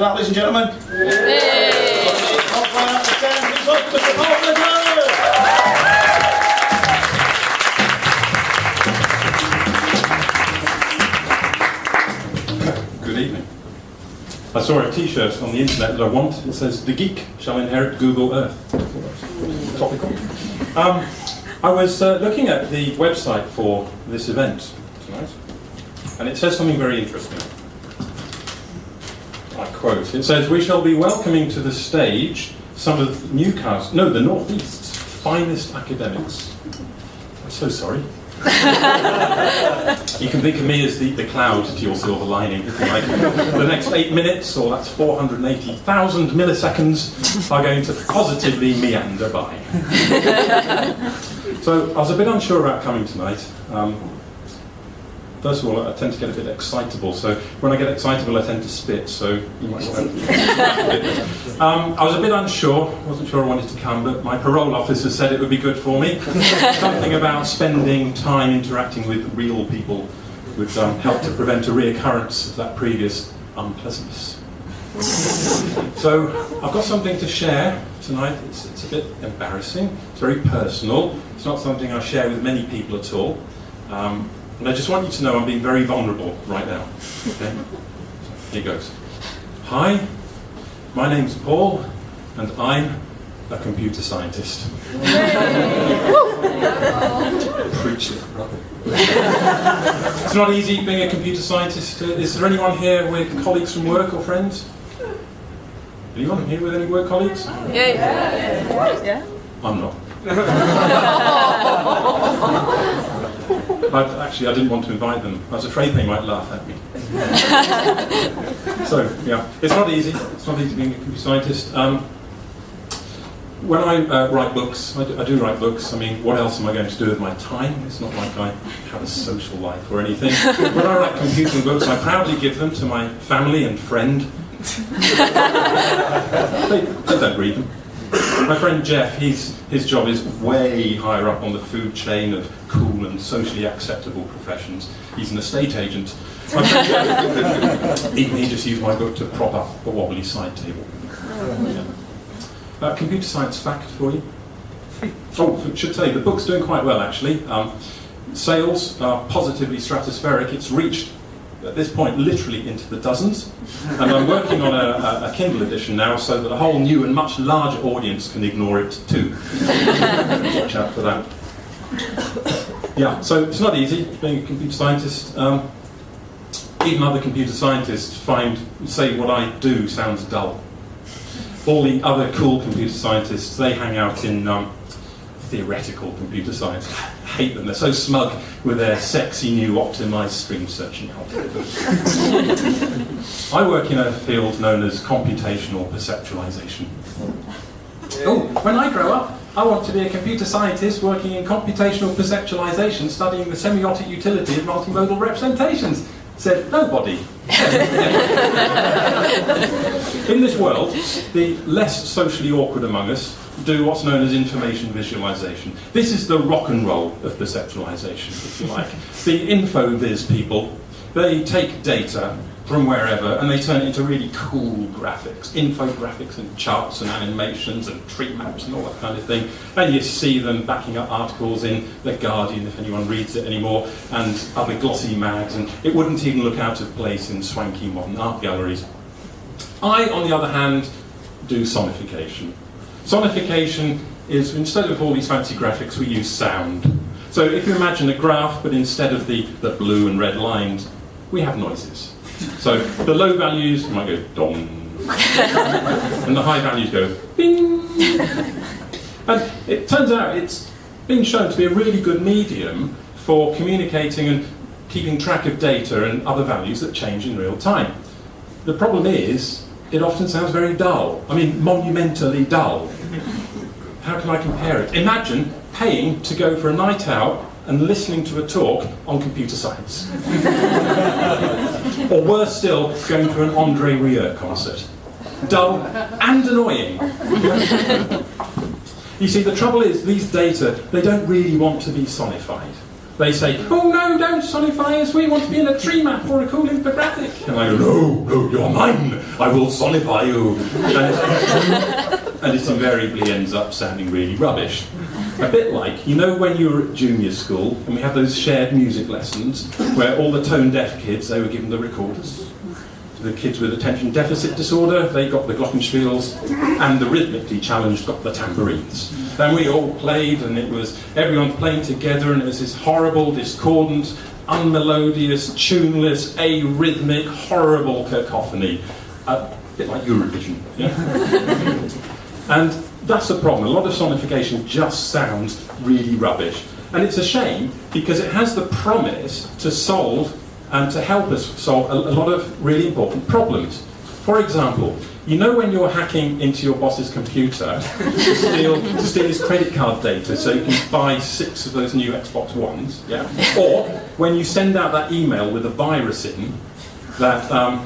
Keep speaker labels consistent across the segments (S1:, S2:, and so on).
S1: that, ladies and gentlemen.
S2: Good evening. I saw a t-shirt on the internet that I want. It says, "The geek shall inherit Google Earth." Topical. I was looking at the website for this event tonight, and it says something very interesting. I quote, it says, "We shall be welcoming to the stage some of Newcastle, no, the Northeast's finest academics." I'm so sorry. You can think of me as the cloud to your silver lining, if you like. The next 8 minutes, or that's 480,000 milliseconds, are going to positively meander by. So I was a bit unsure about coming tonight. First of all, I tend to get a bit excitable, so when I get excitable I tend to spit, so you might want to... I was a bit unsure, wasn't sure I wanted to come, but my parole officer said it would be good for me. Something about spending time interacting with real people would help to prevent a reoccurrence of that previous unpleasantness. So I've got something to share tonight. It's a bit embarrassing, it's very personal, it's not something I share with many people at all. And I just want you to know I'm being very vulnerable right now. Okay? So here goes. Hi, my name's Paul, and I'm a computer scientist. Preach it, brother. It's not easy being a computer scientist. Is there anyone here with colleagues from work or friends? Anyone here with any work colleagues?
S3: Yeah.
S2: I'm not. I didn't want to invite them. I was afraid they might laugh at me. So, yeah, it's not easy. It's not easy being a computer scientist. When I write books, I do write books. I mean, what else am I going to do with my time? It's not like I have a social life or anything. When I write computing books, I proudly give them to my family and friend. They don't read them. My friend Jeff, his job is way higher up on the food chain of cool and socially acceptable professions. He's an estate agent. My friend Jeff, even he just used my book to prop up a wobbly side table. Yeah. Computer science fact for you. Oh, I should tell you, the book's doing quite well actually. Sales are positively stratospheric. It's reached, at this point, literally into the dozens. And I'm working on a Kindle edition now so that a whole new and much larger audience can ignore it too. Watch out for that. Yeah, so it's not easy being a computer scientist. Even other computer scientists say what I do sounds dull. All the other cool computer scientists, they hang out in theoretical computer science. I hate them, they're so smug with their sexy new optimized string searching algorithms. I work in a field known as computational perceptualization. Oh, when I grow up, I want to be a computer scientist working in computational perceptualization, studying the semiotic utility of multimodal representations. Said nobody. In this world, the less socially awkward among us do what's known as information visualization. This is the rock and roll of perceptualization, if you like. The info-viz people, they take data from wherever and they turn it into really cool graphics, infographics and charts and animations and tree maps and all that kind of thing. And you see them backing up articles in The Guardian, if anyone reads it anymore, and other glossy mags, and it wouldn't even look out of place in swanky modern art galleries. I, on the other hand, do sonification. Sonification is, instead of all these fancy graphics, we use sound. So if you imagine a graph, but instead of the blue and red lines, we have noises. So the low values might go dong, and the high values go bing. And it turns out it's been shown to be a really good medium for communicating and keeping track of data and other values that change in real time. The problem is, it often sounds very dull. I mean, monumentally dull. How can I compare it? Imagine paying to go for a night out and listening to a talk on computer science. Or worse still, going to an André Rieu concert. Dull and annoying. You see, the trouble is, these data, they don't really want to be sonified. They say, oh no, don't sonify us, we want to be in a tree map or a cool infographic. And I go, no, you're mine, I will sonify you. And it invariably ends up sounding really rubbish. A bit like, you know when you were at junior school and we had those shared music lessons where all the tone-deaf kids, they were given the recorders. The kids with attention deficit disorder, they got the glockenspiels, and the rhythmically challenged got the tambourines. And we all played, and it was everyone playing together, and it was this horrible, discordant, unmelodious, tuneless, arrhythmic, horrible cacophony. A bit like Eurovision. Yeah? And that's the problem. A lot of sonification just sounds really rubbish. And it's a shame, because it has the promise to solve and to help us solve a lot of really important problems. For example, you know when you're hacking into your boss's computer to steal his credit card data so you can buy 6 of those new Xbox Ones, yeah? Or when you send out that email with a virus in that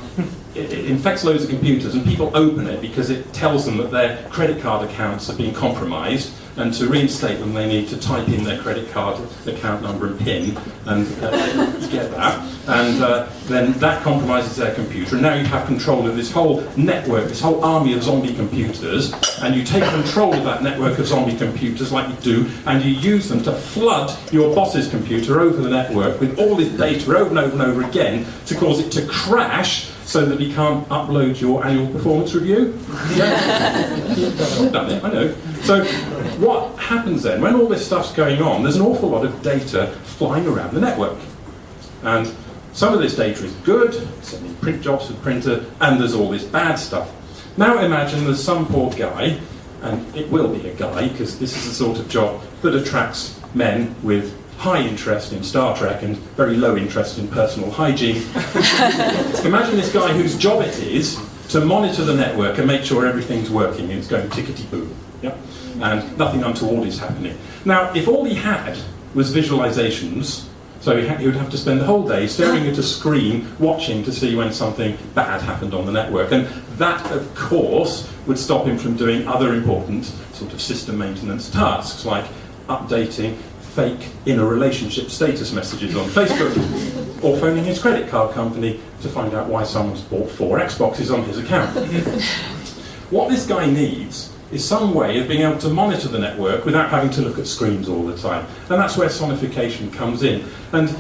S2: it infects loads of computers and people open it because it tells them that their credit card accounts have been compromised, and to reinstate them they need to type in their credit card account number and PIN and get that, and then that compromises their computer, and now you have control of this whole network, this whole army of zombie computers, and you take control of that network of zombie computers like you do, and you use them to flood your boss's computer over the network with all this data over and over and over again to cause it to crash so that he can't upload your annual performance review. Yeah. I've done it, I know. So what happens then, when all this stuff's going on, there's an awful lot of data flying around the network. And some of this data is good, sending print jobs for the printer, and there's all this bad stuff. Now imagine there's some poor guy, and it will be a guy, because this is the sort of job that attracts men with high interest in Star Trek and very low interest in personal hygiene. Imagine this guy whose job it is to monitor the network and make sure everything's working and it's going tickety-boo, yeah? And nothing untoward is happening. Now, if all he had was visualizations, so he would have to spend the whole day staring at a screen, watching to see when something bad happened on the network. And that, of course, would stop him from doing other important sort of system maintenance tasks, like updating fake inner relationship status messages on Facebook, or phoning his credit card company to find out why someone's bought 4 Xboxes on his account. What this guy needs is some way of being able to monitor the network without having to look at screens all the time. And that's where sonification comes in. And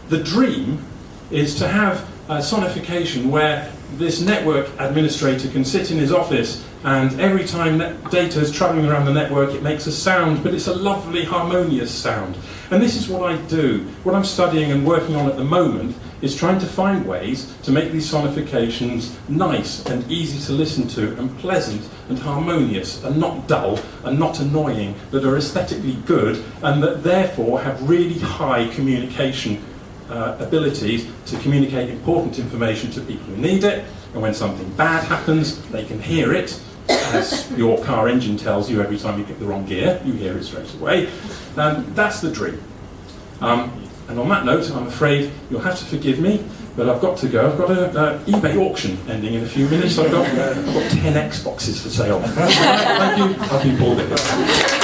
S2: the dream is to have sonification where this network administrator can sit in his office, and every time data is travelling around the network it makes a sound, but it's a lovely harmonious sound. And this is what I do. What I'm studying and working on at the moment is trying to find ways to make these sonifications nice and easy to listen to and pleasant and harmonious and not dull and not annoying, that are aesthetically good and that therefore have really high communication abilities to communicate important information to people who need it, and when something bad happens they can hear it, as your car engine tells you every time you pick the wrong gear, you hear it straight away. That's the dream. And on that note, I'm afraid you'll have to forgive me, but I've got to go. I've got an eBay auction ending in a few minutes, so I've got 10 Xboxes for sale. Thank you. I've been Paul Vickers.